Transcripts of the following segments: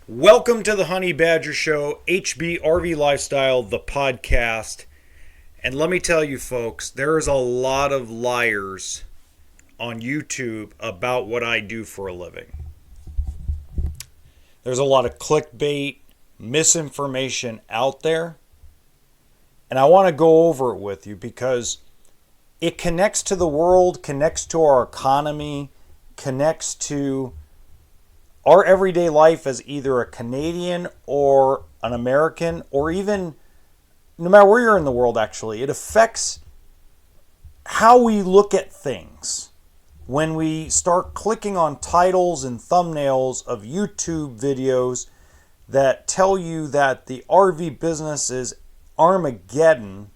Welcome to the Honey Badger Show, hbrv Lifestyle, the podcast. And let me tell you, folks, there's a lot of liars on YouTube about what I do for a living. There's a lot of clickbait, misinformation out there. And I want to go over it with you because it connects to the world, connects to our economy, connects to our everyday life as either a Canadian or an American, or even no matter where you're in the world, actually. It affects how we look at things when we start clicking on titles and thumbnails of YouTube videos that tell you that the RV business is Armageddon,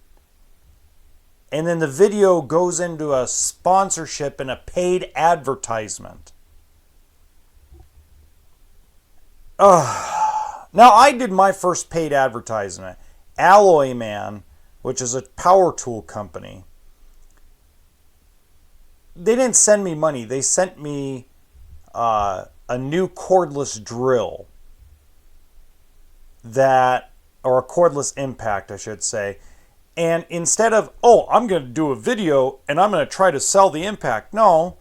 and then the video goes into a sponsorship and a paid advertisement. Now, I did my first paid advertisement. Alloy Man, which is a power tool company, they didn't send me money. They sent me a new cordless drill or a cordless impact, I should say. And instead of, I'm going to do a video and I'm going to try to sell the impact, no,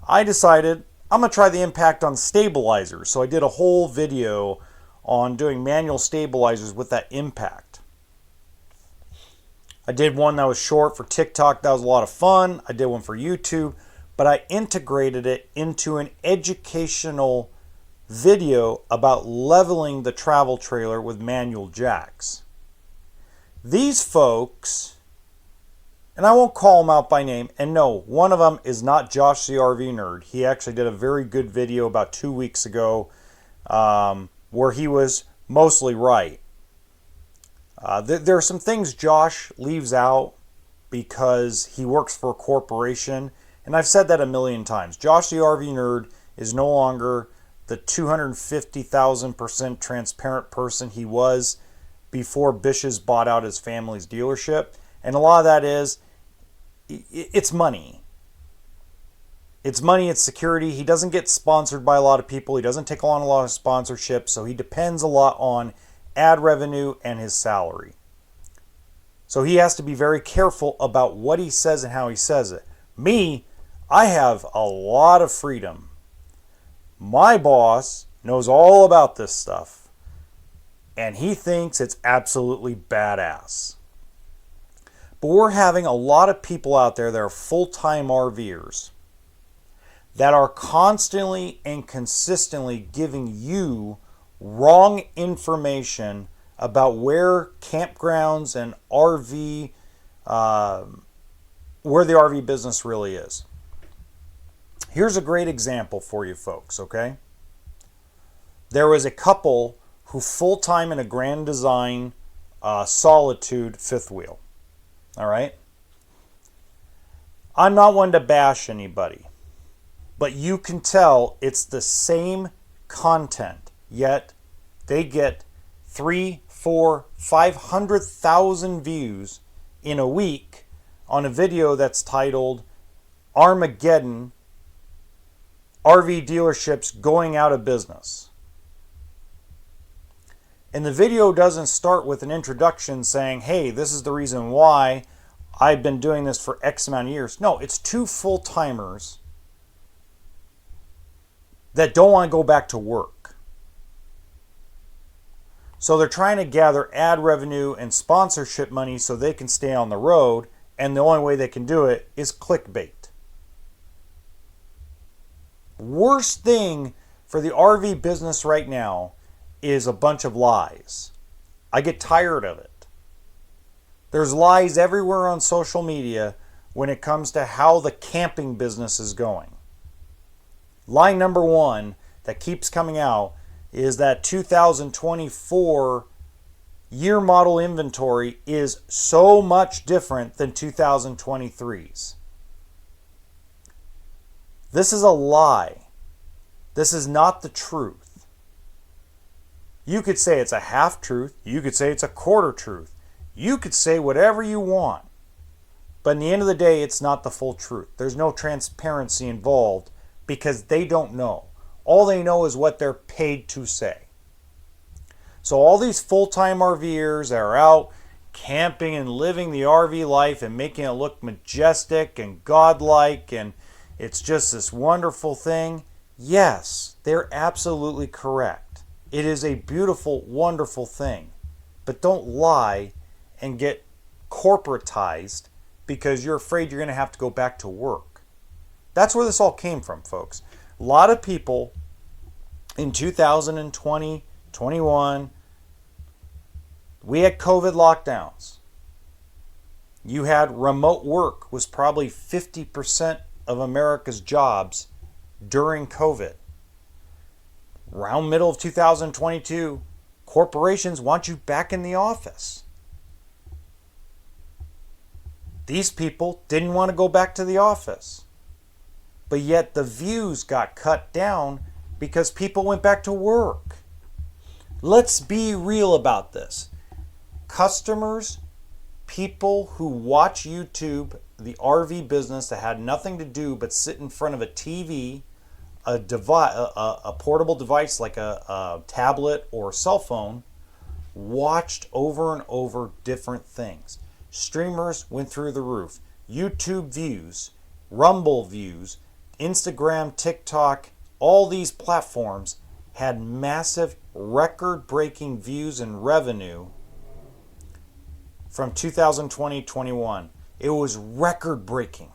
I decided I'm going to try the impact on stabilizers. So I did a whole video on doing manual stabilizers with that impact. I did one that was short for TikTok. That was a lot of fun. I did one for YouTube. But I integrated it into an educational video about leveling the travel trailer with manual jacks. These folks, and I won't call them out by name, and no, one of them is not Josh the RV Nerd. He actually did a very good video about 2 weeks ago where he was mostly right. There are some things Josh leaves out because he works for a corporation, and I've said that a million times. Josh the RV Nerd is no longer the 250,000% transparent person he was before Bish's bought out his family's dealership. And a lot of that is, it's money. It's money, it's security. He doesn't get sponsored by a lot of people. He doesn't take on a lot of sponsorships. So he depends a lot on ad revenue and his salary. So he has to be very careful about what he says and how he says it. Me, I have a lot of freedom. My boss knows all about this stuff. And he thinks it's absolutely badass. But we're having a lot of people out there that are full-time RVers that are constantly and consistently giving you wrong information about where campgrounds and where the RV business really is. Here's a great example for you folks, okay? There was a couple who full-time in a Grand Design Solitude fifth wheel. All right? I'm not one to bash anybody, but you can tell it's the same content, yet they get 3, 4, 500,000 views in a week on a video that's titled Armageddon, RV dealerships going out of business. And the video doesn't start with an introduction saying, hey, this is the reason why I've been doing this for X amount of years. No, it's two full-timers that don't want to go back to work. So they're trying to gather ad revenue and sponsorship money so they can stay on the road, and the only way they can do it is clickbait. Worst thing for the RV business right now is a bunch of lies. I get tired of it. There's lies everywhere on social media when it comes to how the camping business is going. Lie number one that keeps coming out is that 2024 year model inventory is so much different than 2023's. This is a lie. This is not the truth. You could say it's a half truth. You could say it's a quarter truth. You could say whatever you want. But in the end of the day, it's not the full truth. There's no transparency involved because they don't know. All they know is what they're paid to say. So all these full-time RVers that are out camping and living the RV life and making it look majestic and godlike and it's just this wonderful thing. Yes, they're absolutely correct. It is a beautiful, wonderful thing. But don't lie and get corporatized because you're afraid you're going to have to go back to work. That's where this all came from, folks. A lot of people in 2020, 21, we had COVID lockdowns. You had remote work was probably 50% of America's jobs during COVID. Around middle of 2022, corporations want you back in the office. These people didn't want to go back to the office. But yet the views got cut down because people went back to work. Let's be real about this. Customers, people who watch YouTube, the RV business that had nothing to do but sit in front of a TV, a portable device like a tablet or cell phone, watched over and over different things. Streamers went through the roof. YouTube views, Rumble views, Instagram, TikTok, all these platforms had massive record-breaking views and revenue from 2020-21. It was record-breaking.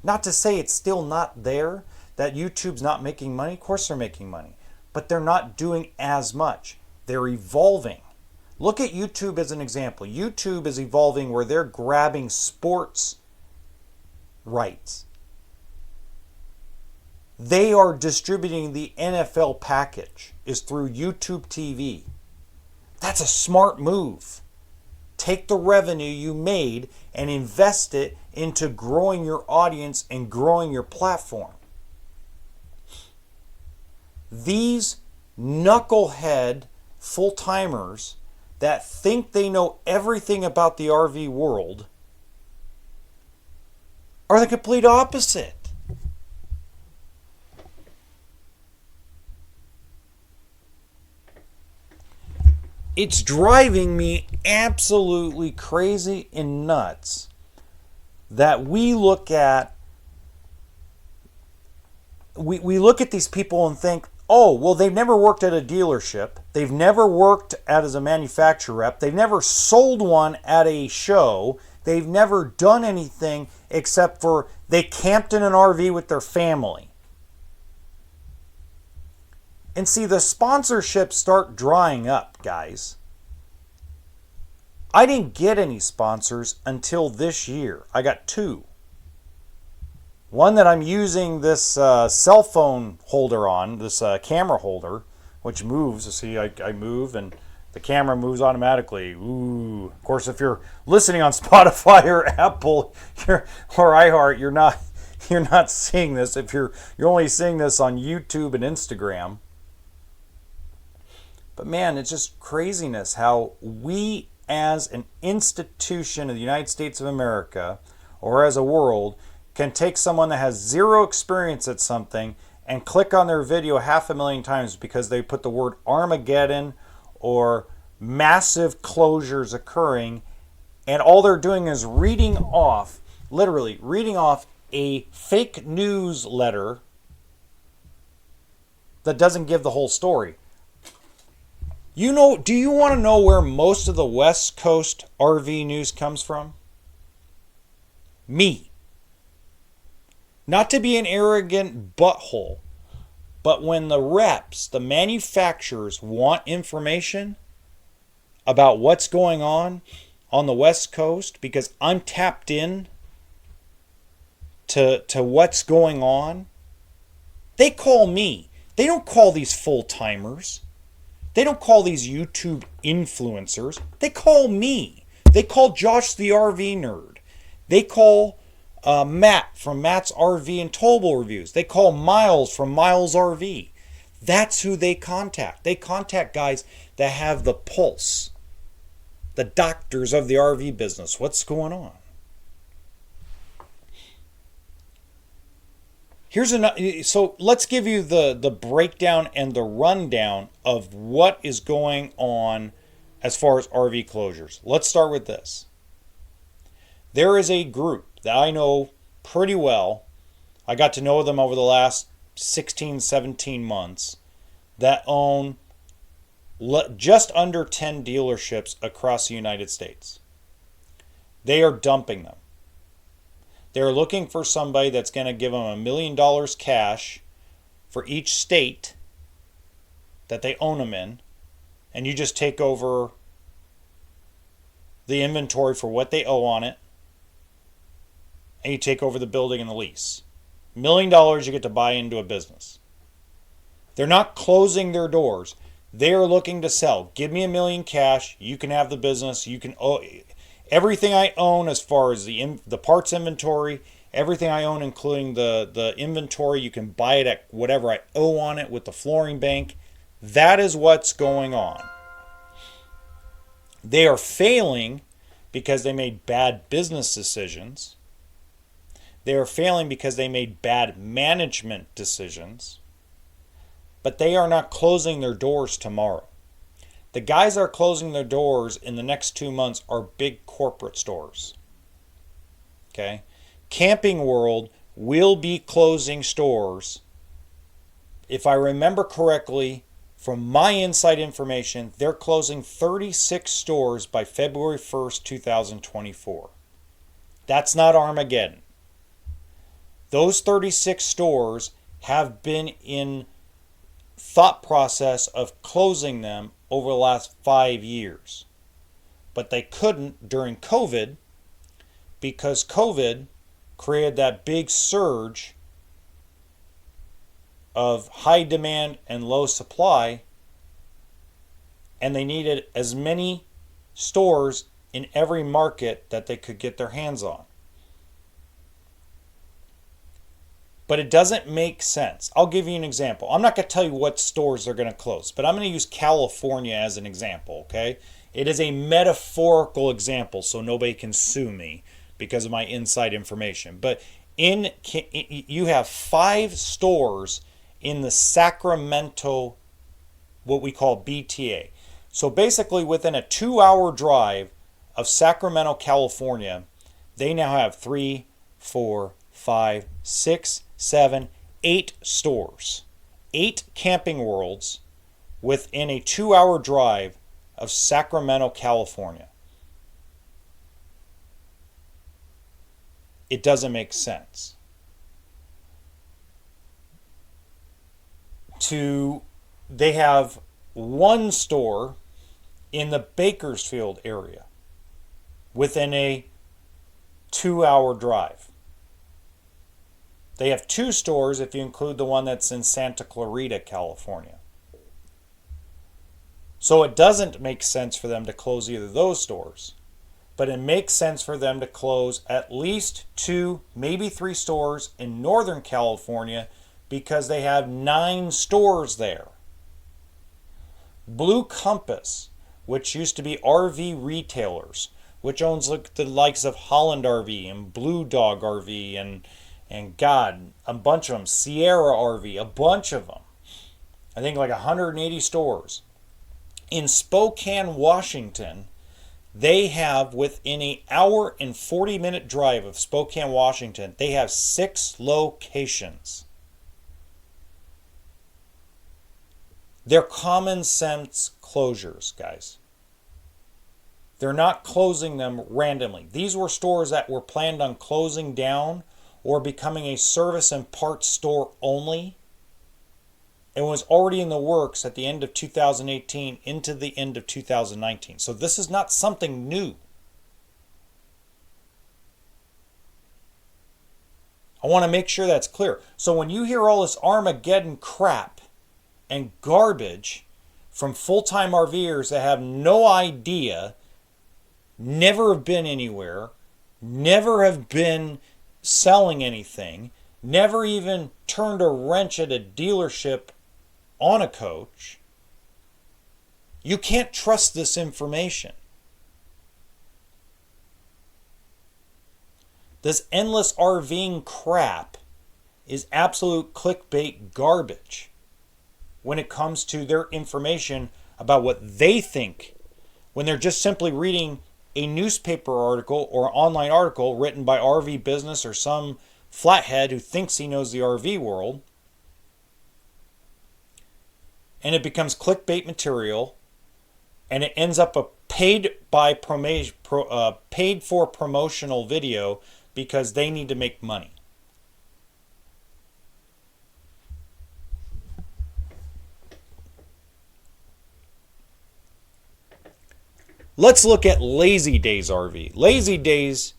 Not to say it's still not there, that YouTube's not making money. Of course they're making money. But they're not doing as much. They're evolving. Look at YouTube as an example. YouTube is evolving where they're grabbing sports rights. They are distributing the NFL package is through YouTube TV. That's a smart move. Take the revenue you made and invest it into growing your audience and growing your platform. These knucklehead full-timers that think they know everything about the RV world are the complete opposite. It's driving me absolutely crazy and nuts that we look at these people and think, oh, well, they've never worked at a dealership. They've never worked as a manufacturer rep. They've never sold one at a show. They've never done anything except for they camped in an RV with their family. And see, the sponsorships start drying up, guys. I didn't get any sponsors until this year. I got two. One that I'm using this cell phone holder on, this camera holder, which moves. See, I move and the camera moves automatically. Ooh. Of course, if you're listening on Spotify or Apple or iHeart, you're not seeing this. If you're only seeing this on YouTube and Instagram. But man, it's just craziness how we as an institution of the United States of America or as a world can take someone that has zero experience at something and click on their video 500,000 times because they put the word Armageddon or massive closures occurring, and all they're doing is literally reading off a fake newsletter that doesn't give the whole story. Do you want to know where most of the West Coast RV news comes from? Me. Not to be an arrogant butthole, but when the reps, the manufacturers want information about what's going on the West Coast, because I'm tapped in to what's going on, they call me. They don't call these full-timers. They don't call these YouTube influencers. They call me. They call Josh the RV Nerd. They call Matt from Matt's RV and Towable Reviews. They call Miles from Miles RV. That's who they contact. They contact guys that have the pulse. The doctors of the RV business. What's going on? Here's another. So let's give you the breakdown and the rundown of what is going on as far as RV closures. Let's start with this. There is a group that I know pretty well. I got to know them over the last 16, 17 months that own just under 10 dealerships across the United States. They are dumping them. They're looking for somebody that's going to give them $1 million cash for each state that they own them in, and you just take over the inventory for what they owe on it, and you take over the building and the lease. $1 million you get to buy into a business. They're not closing their doors. They are looking to sell. Give me $1 million cash. You can have the business. You can everything I own as far as the parts inventory, everything I own including the inventory, you can buy it at whatever I owe on it with the flooring bank. That is what's going on. They are failing because they made bad business decisions. They are failing because they made bad management decisions. But they are not closing their doors tomorrow. The guys that are closing their doors in the next 2 months are big corporate stores. Okay? Camping World will be closing stores. If I remember correctly, from my inside information, they're closing 36 stores by February 1st, 2024. That's not Armageddon. Those 36 stores have been in thought process of closing them over the last 5 years. But they couldn't during COVID because COVID created that big surge of high demand and low supply, and they needed as many stores in every market that they could get their hands on. But it doesn't make sense. I'll give you an example. I'm not going to tell you what stores they're going to close, but I'm going to use California as an example, okay? It is a metaphorical example, so nobody can sue me because of my inside information. But you have 5 stores in the Sacramento, what we call BTA. So basically within a 2-hour drive of Sacramento, California, they now have 3, 4, 5, 6, 7, 8 stores. 8 Camping Worlds within a 2-hour drive of Sacramento, California. It doesn't make sense. They have 1 store in the Bakersfield area within a 2-hour drive. They have 2 stores if you include the one that's in Santa Clarita, California. So it doesn't make sense for them to close either of those stores. But it makes sense for them to close at least 2, maybe 3 stores in Northern California because they have 9 stores there. Blue Compass, which used to be RV Retailers, which owns the likes of Holland RV and Blue Dog RV and God, a bunch of them, Sierra RV, a bunch of them. I think like 180 stores. In Spokane, Washington, they have within an hour and 40-minute drive of Spokane, Washington, they have 6 locations. They're common sense closures, guys. They're not closing them randomly. These were stores that were planned on closing down or becoming a service and parts store only. It was already in the works at the end of 2018 into the end of 2019. So this is not something new. I want to make sure that's clear. So when you hear all this Armageddon crap and garbage from full-time RVers that have no idea, never have been anywhere, never have been selling anything, never even turned a wrench at a dealership on a coach, you can't trust this information. This endless RVing crap is absolute clickbait garbage when it comes to their information about what they think, when they're just simply reading a newspaper article or online article written by RV Business or some flathead who thinks he knows the RV world. And it becomes clickbait material, and it ends up a paid for promotional video because they need to make money. Let's look at Lazy Days RV. Lazy Days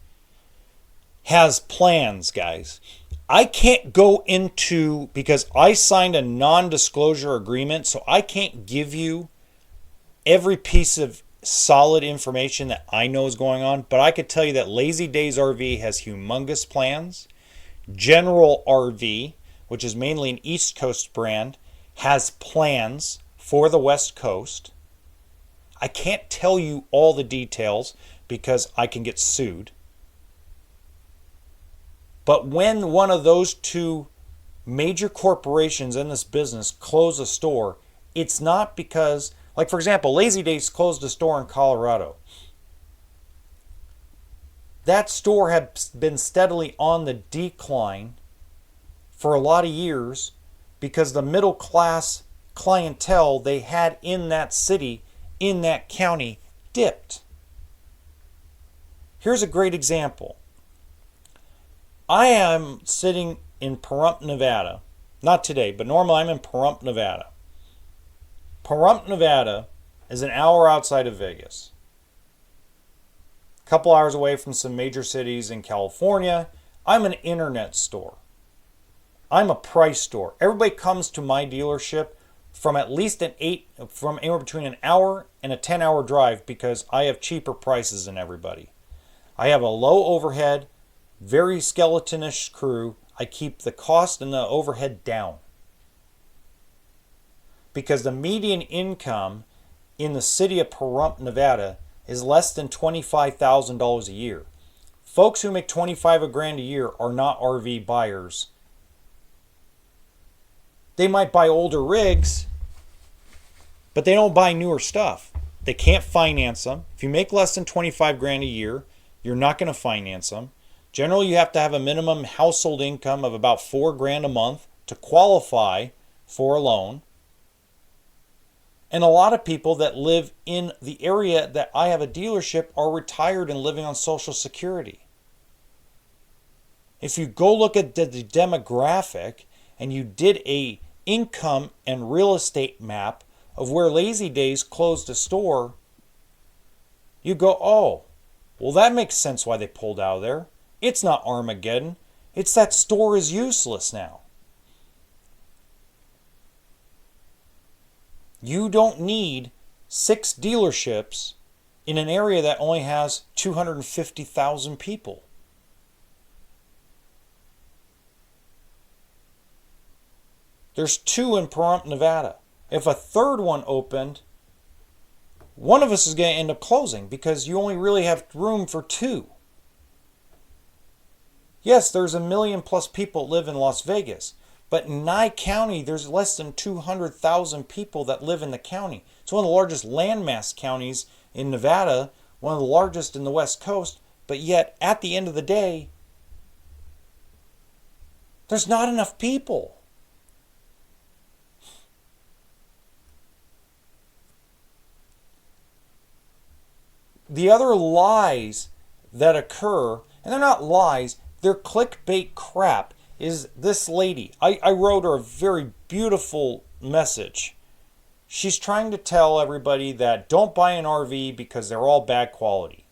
has plans, guys. I can't go into, because I signed a non-disclosure agreement, so I can't give you every piece of solid information that I know is going on, but I could tell you that Lazy Days RV has humongous plans. General RV, which is mainly an East Coast brand, has plans for the West Coast. I can't tell you all the details because I can get sued. But when one of those two major corporations in this business close a store, it's not because, like for example, Lazy Days closed a store in Colorado. That store had been steadily on the decline for a lot of years because the middle class clientele they had in that city, in that county, dipped. Here's a great example. I am sitting in Pahrump, Nevada. Not today, but normally I'm in Pahrump, Nevada. Pahrump, Nevada is an hour outside of Vegas. A couple hours away from some major cities in California. I'm an internet store. I'm a price store. Everybody comes to my dealership from at least from anywhere between an hour and a 10-hour drive because I have cheaper prices than everybody. I have a low overhead, very skeletonish crew. I keep the cost and the overhead down. Because the median income in the city of Pahrump, Nevada is less than $25,000 a year. Folks who make $25 grand a year are not RV buyers. They might buy older rigs, but they don't buy newer stuff. They can't finance them. If you make less than 25 grand a year, you're not going to finance them. Generally, you have to have a minimum household income of about $4 grand a month to qualify for a loan. And a lot of people that live in the area that I have a dealership are retired and living on Social Security. If you go look at the demographic and you did a income and real estate map of where Lazy Days closed a store, you go, oh, well, that makes sense why they pulled out of there. It's not Armageddon. It's that store is useless now. You don't need 6 dealerships in an area that only has 250,000 people. There's 2 in Pahrump, Nevada. If a third one opened, one of us is going to end up closing because you only really have room for 2. Yes, there's 1 million plus people live in Las Vegas, but in Nye County, there's less than 200,000 people that live in the county. It's one of the largest landmass counties in Nevada, one of the largest in the West Coast, but yet at the end of the day, there's not enough people. The other lies that occur, and they're not lies, they're clickbait crap, is this lady. I wrote her a very beautiful message. She's trying to tell everybody that don't buy an RV because they're all bad quality.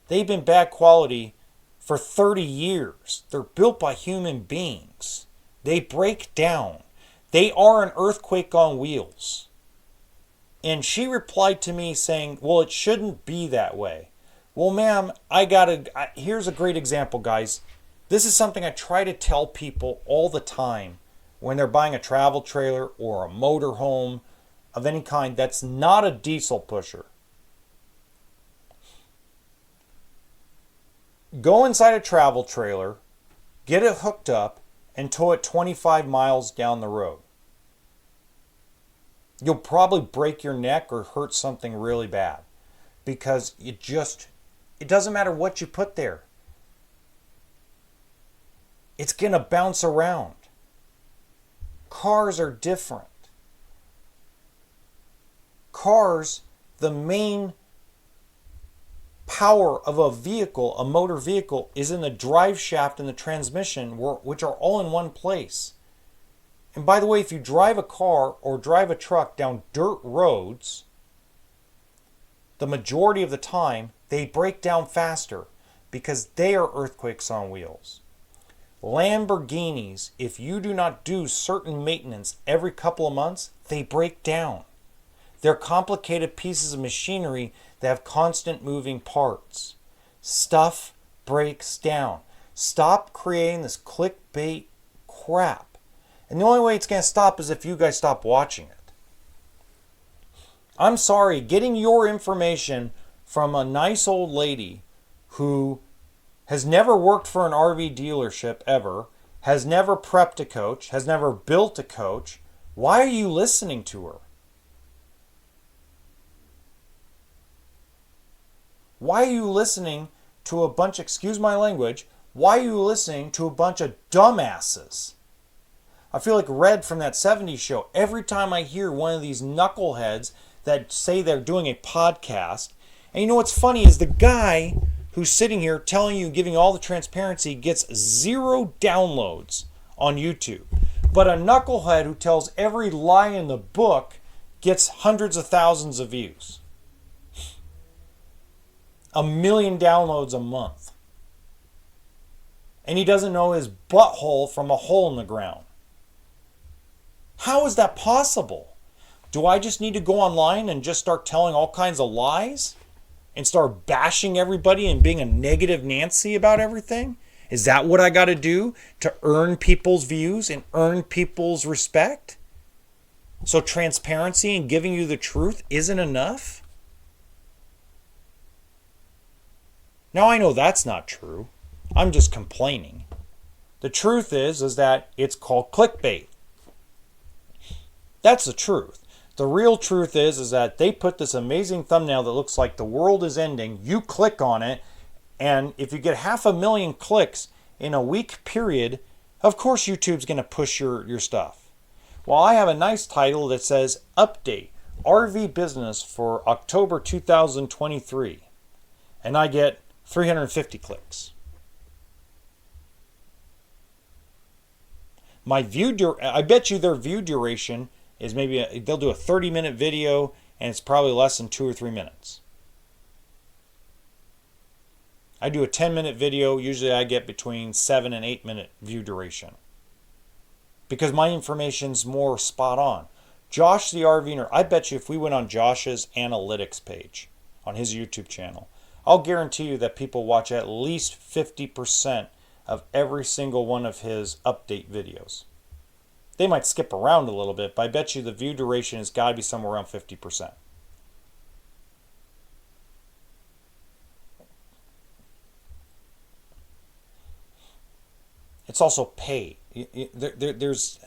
They've been bad quality for 30 years. They're built by human beings. They break down. They are an earthquake on wheels. And she replied to me saying, well, it shouldn't be that way. Well, ma'am, here's a great example, guys. This is something I try to tell people all the time when they're buying a travel trailer or a motorhome of any kind that's not a diesel pusher. Go inside a travel trailer, get it hooked up, and tow it 25 miles down the road. You'll probably break your neck or hurt something really bad because it doesn't matter what you put there. It's going to bounce around. Cars are different. Cars, the main power of a vehicle, a motor vehicle, is in the drive shaft and the transmission, which are all in one place. And by the way, if you drive a car or drive a truck down dirt roads, the majority of the time they break down faster because they are earthquakes on wheels. Lamborghinis, if you do not do certain maintenance every couple of months, they break down. They're complicated pieces of machinery that have constant moving parts. Stuff breaks down. Stop creating this clickbait crap. And the only way it's going to stop is if you guys stop watching it. I'm sorry, getting your information from a nice old lady who has never worked for an RV dealership ever, has never prepped a coach, has never built a coach, why are you listening to her? Why are you listening to a bunch, excuse my language, why are you listening to a bunch of dumbasses? I feel like Red from that 70s show. Every time I hear one of these knuckleheads that say they're doing a podcast, and you know what's funny is the guy who's sitting here telling you, giving all the transparency, gets 0 downloads on YouTube. But a knucklehead who tells every lie in the book gets hundreds of thousands of views. 1 million downloads a month. And he doesn't know his butthole from a hole in the ground. How is that possible? Do I just need to go online and just start telling all kinds of lies? And start bashing everybody and being a negative Nancy about everything? Is that what I got to do to earn people's views and earn people's respect? So transparency and giving you the truth isn't enough? Now I know that's not true. I'm just complaining. The truth is that it's called clickbait. That's the truth. The real truth is that they put this amazing thumbnail that looks like the world is ending. You click on it, and if you get 500,000 clicks in a week period, of course YouTube's going to push your stuff. Well, I have a nice title that says Update RV Business for October 2023, and I get 350 clicks. I bet you their view duration is maybe they'll do a 30-minute video and it's probably less than 2 or 3 minutes. I do a 10-minute video. Usually I get between 7 and 8 minute view duration because my information's more spot on. Josh the RVer, I bet you if we went on Josh's analytics page on his YouTube channel, I'll guarantee you that people watch at least 50% of every single one of his update videos. They might skip around a little bit, but I bet you the view duration has got to be somewhere around 50%. It's also paid. There's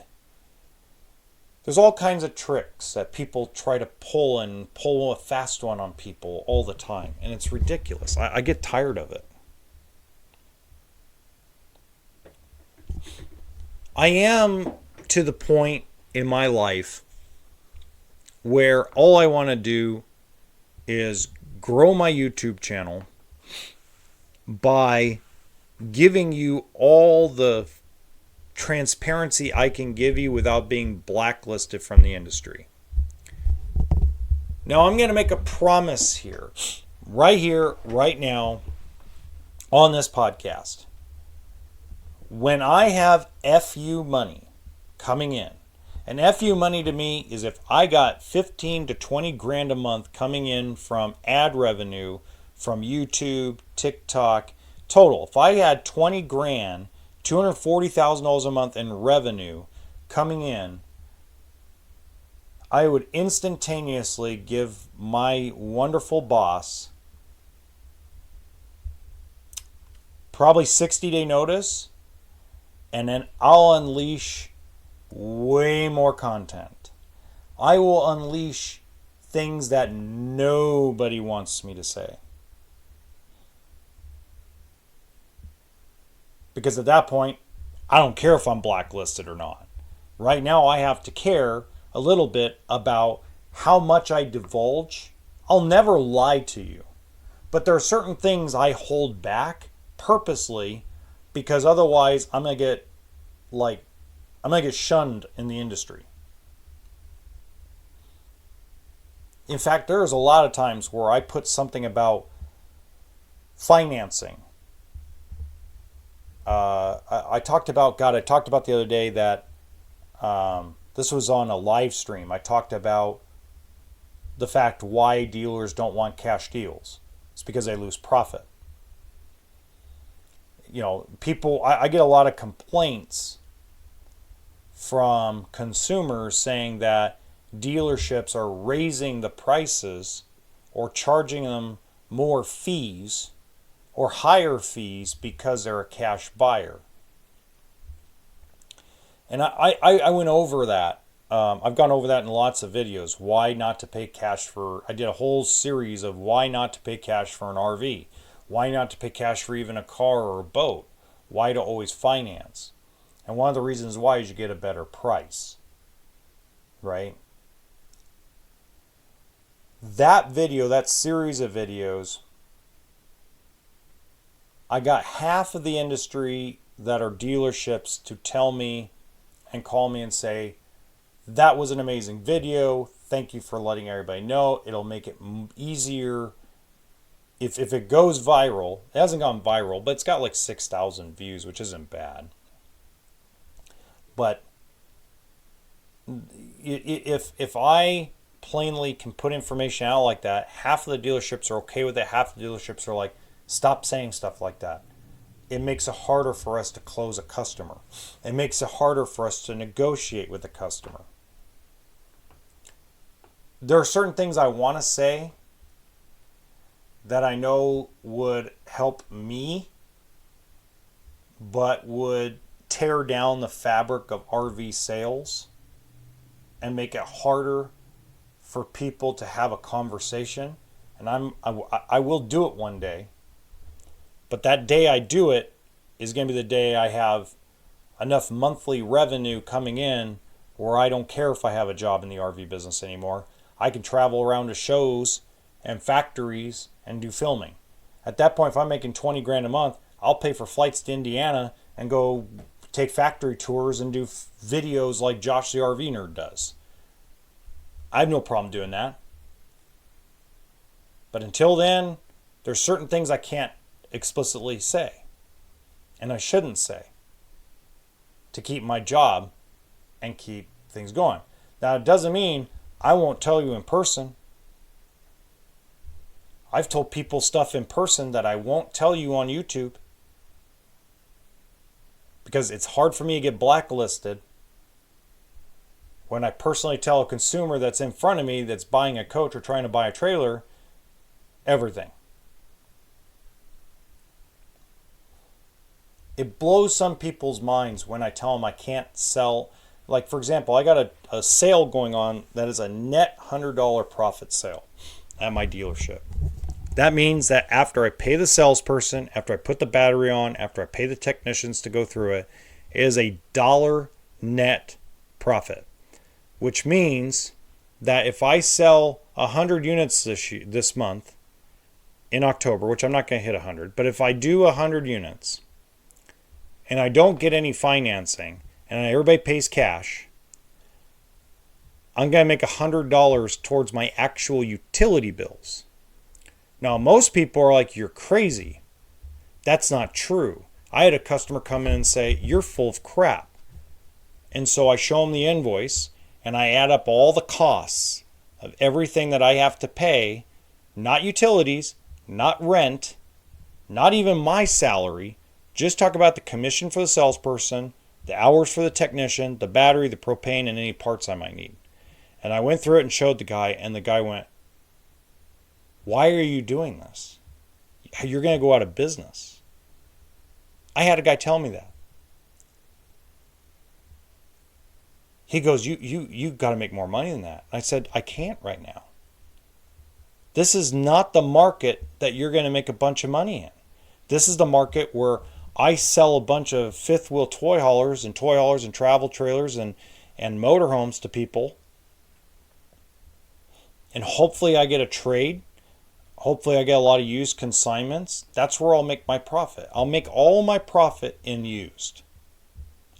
all kinds of tricks that people try to pull a fast one on people all the time, and it's ridiculous. I get tired of it. I am to the point in my life where all I want to do is grow my YouTube channel by giving you all the transparency I can give you without being blacklisted from the industry. Now I'm going to make a promise here, right now, on this podcast. When I have FU money coming in, and FU money to me is if I got 15 to 20 grand a month coming in from ad revenue from YouTube, TikTok, total. If I had 20 grand, $240,000 a month in revenue coming in, I would instantaneously give my wonderful boss probably 60-day notice and then I'll unleash way more content. I will unleash things that nobody wants me to say. Because at that point, I don't care if I'm blacklisted or not. Right now, I have to care a little bit about how much I divulge. I'll never lie to you. But there are certain things I hold back purposely because otherwise I'm going to get shunned in the industry. In fact, there's a lot of times where I put something about financing. I talked about the other day that this was on a live stream. I talked about the fact why dealers don't want cash deals. It's because they lose profit. You know, I get a lot of complaints from consumers saying that dealerships are raising the prices or charging them more fees or higher fees because they're a cash buyer. And I went over that. I've gone over that in lots of videos. Why not to pay cash for... I did a whole series of why not to pay cash for an RV. Why not to pay cash for even a car or a boat. Why to always finance. And one of the reasons why is you get a better price. Right? That video, that series of videos, I got half of the industry that are dealerships to tell me and call me and say, that was an amazing video. Thank you for letting everybody know. It'll make it easier. If it goes viral, it hasn't gone viral, but it's got like 6,000 views, which isn't bad. But if I plainly can put information out like that, half of the dealerships are okay with it. Half the dealerships are like, stop saying stuff like that. It makes it harder for us to close a customer. It makes it harder for us to negotiate with a customer. There are certain things I want to say that I know would help me, but would tear down the fabric of RV sales and make it harder for people to have a conversation. And I will do it one day. But that day I do it is going to be the day I have enough monthly revenue coming in where I don't care if I have a job in the RV business anymore. I can travel around to shows and factories and do filming. At that point, if I'm making 20 grand a month, I'll pay for flights to Indiana and go take factory tours and do videos like Josh the RV Nerd does. I have no problem doing that. But until then, there's certain things I can't explicitly say. And I shouldn't say. To keep my job and keep things going. Now, it doesn't mean I won't tell you in person. I've told people stuff in person that I won't tell you on YouTube. Because it's hard for me to get blacklisted when I personally tell a consumer that's in front of me that's buying a coach or trying to buy a trailer everything. It blows some people's minds when I tell them I can't sell. Like, for example, I got a sale going on that is a net $100 profit sale at my dealership. That means that after I pay the salesperson, after I put the battery on, after I pay the technicians to go through it, it is a dollar net profit. Which means that if I sell 100 units this month in October, which I'm not going to hit 100, but if I do 100 units and I don't get any financing and everybody pays cash, I'm going to make $100 towards my actual utility bills. Now, most people are like, you're crazy. That's not true. I had a customer come in and say, you're full of crap. And so I show them the invoice and I add up all the costs of everything that I have to pay, not utilities, not rent, not even my salary. Just talk about the commission for the salesperson, the hours for the technician, the battery, the propane, and any parts I might need. And I went through it and showed the guy, and the guy went, why are you doing this? You're going to go out of business. I had a guy tell me that. He goes, you got to make more money than that. I said, I can't right now. This is not the market that you're going to make a bunch of money in. This is the market where I sell a bunch of fifth wheel toy haulers and travel trailers and motorhomes to people. And hopefully I get a trade. Hopefully I get a lot of used consignments. That's where I'll make my profit. I'll make all my profit in used.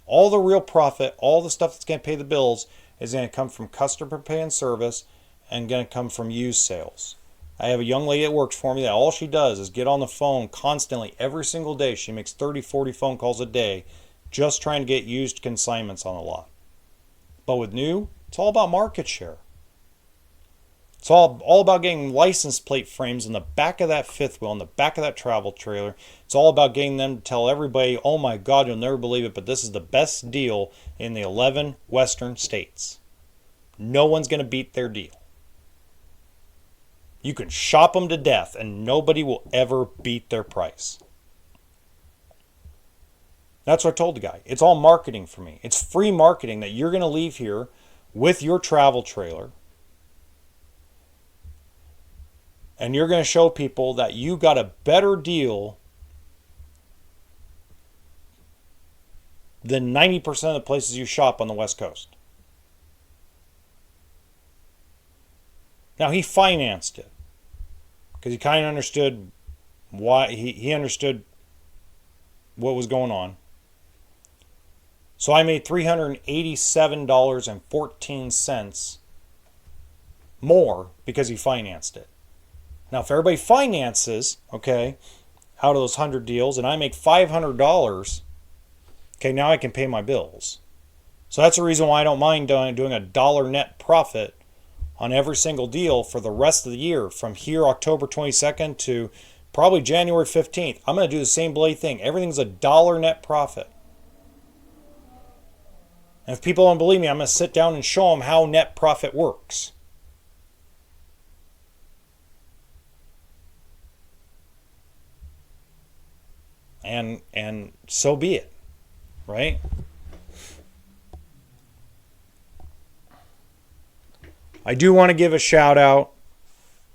All the real profit, all the stuff that's going to pay the bills is going to come from customer pay and service and going to come from used sales. I have a young lady that works for me that all she does is get on the phone constantly every single day. She makes 30, 40 phone calls a day just trying to get used consignments on the lot. But with new, it's all about market share. It's all about getting license plate frames in the back of that fifth wheel, in the back of that travel trailer. It's all about getting them to tell everybody, oh my God, you'll never believe it, but this is the best deal in the 11 western states. No one's going to beat their deal. You can shop them to death and nobody will ever beat their price. That's what I told the guy. It's all marketing for me. It's free marketing that you're going to leave here with your travel trailer. And you're going to show people that you got a better deal than 90% of the places you shop on the West Coast. Now, he financed it because he kind of understood why. He understood what was going on. So I made $387.14 more because he financed it. Now, if everybody finances, okay, out of those 100 deals, and I make $500, okay, now I can pay my bills. So that's the reason why I don't mind doing a dollar net profit on every single deal for the rest of the year, from here October 22nd to probably January 15th. I'm going to do the same bloody thing. Everything's a dollar net profit. And if people don't believe me, I'm going to sit down and show them how net profit works. And so be it, right? I do want to give a shout out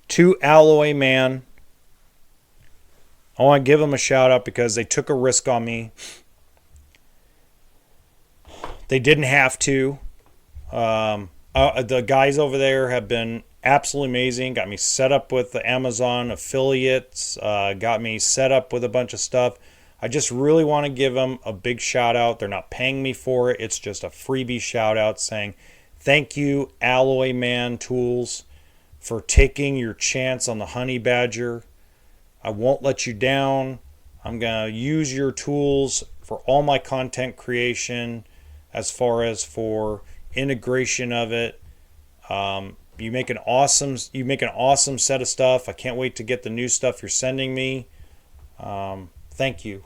to Alloy Man. I want to give them a shout out because they took a risk on me. They didn't have to. The guys over there have been absolutely amazing. Got me set up with the Amazon affiliates. Got me set up with a bunch of stuff. I just really want to give them a big shout out. They're not paying me for it. It's just a freebie shout out saying, thank you, Alloy Man Tools, for taking your chance on the honey badger. I won't let you down. I'm going to use your tools for all my content creation as far as for integration of it. You make an awesome set of stuff. I can't wait to get the new stuff you're sending me. Thank you.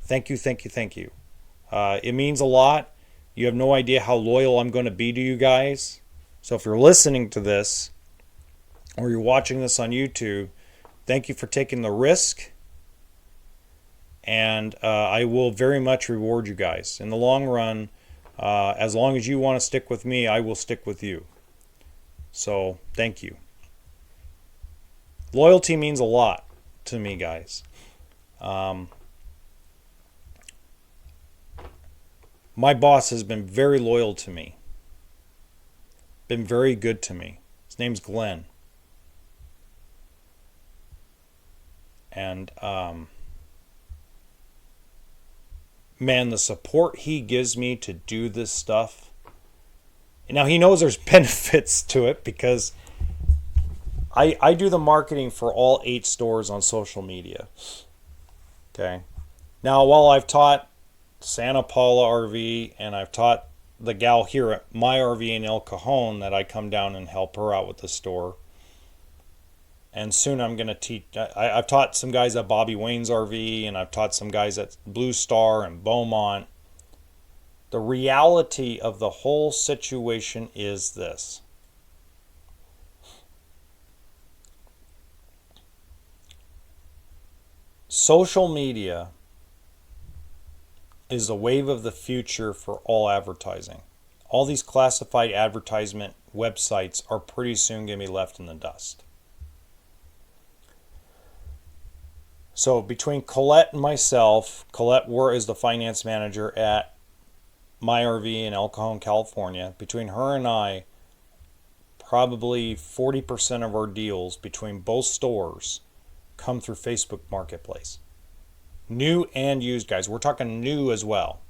Thank you. It means a lot. You have no idea how loyal I'm going to be to you guys. So if you're listening to this or you're watching this on YouTube, thank you for taking the risk. And I will very much reward you guys. In the long run, as long as you want to stick with me, I will stick with you. So thank you. Loyalty means a lot to me, guys. My boss has been very loyal to me. Been very good to me. His name's Glenn. And man, the support he gives me to do this stuff. Now he knows there's benefits to it because I do the marketing for all 8 stores on social media. Okay. Now, while I've taught Santa Paula RV and I've taught the gal here at my RV in El Cajon that I come down and help her out with the store. And soon I'm going to teach. I've taught some guys at Bobby Wayne's RV and I've taught some guys at Blue Star and Beaumont. The reality of the whole situation is this. Social media is the wave of the future for all advertising. all these classified advertisement websites are pretty soon going to be left in the dust. So between Colette and myself, Colette is the finance manager at My RV in El Cajon, California. Between her and I, probably 40% of our deals between both stores come through Facebook Marketplace. New and used, guys. We're talking new as well.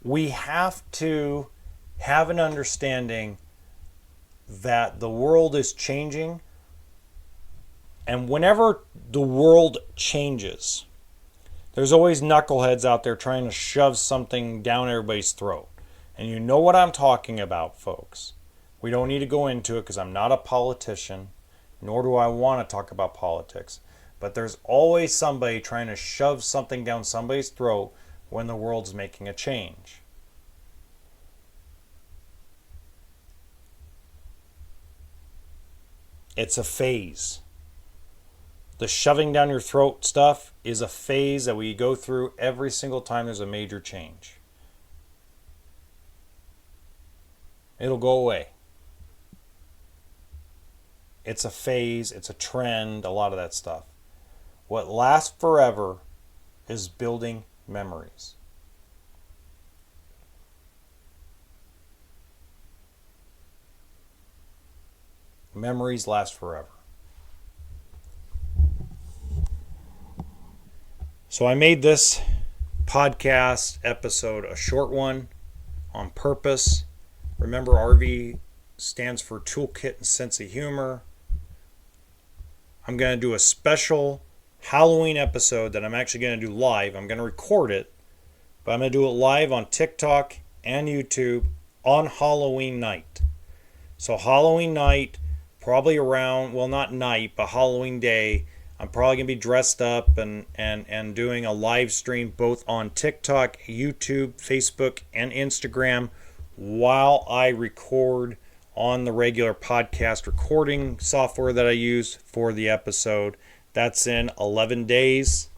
We have to have an understanding that the world is changing, and whenever the world changes, there's always knuckleheads out there trying to shove something down everybody's throat. And you know what I'm talking about, folks. We don't need to go into it because I'm not a politician, nor do I want to talk about politics. But there's always somebody trying to shove something down somebody's throat when the world's making a change. It's a phase. The shoving down your throat stuff is a phase that we go through every single time there's a major change. It'll go away. It's a phase, it's a trend, a lot of that stuff. What lasts forever is building memories. Memories last forever. So I made this podcast episode a short one on purpose. Remember, RV stands for Toolkit and Sense of Humor. I'm going to do a special Halloween episode that I'm actually going to do live. I'm going to record it, but I'm going to do it live on TikTok and YouTube on Halloween night. So Halloween night, probably around, well, not night, but Halloween day, I'm probably going to be dressed up and doing a live stream both on TikTok, YouTube, Facebook, and Instagram while I record on the regular podcast recording software that I use for the episode. That's in 11 days.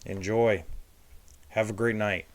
Enjoy. Have a great night.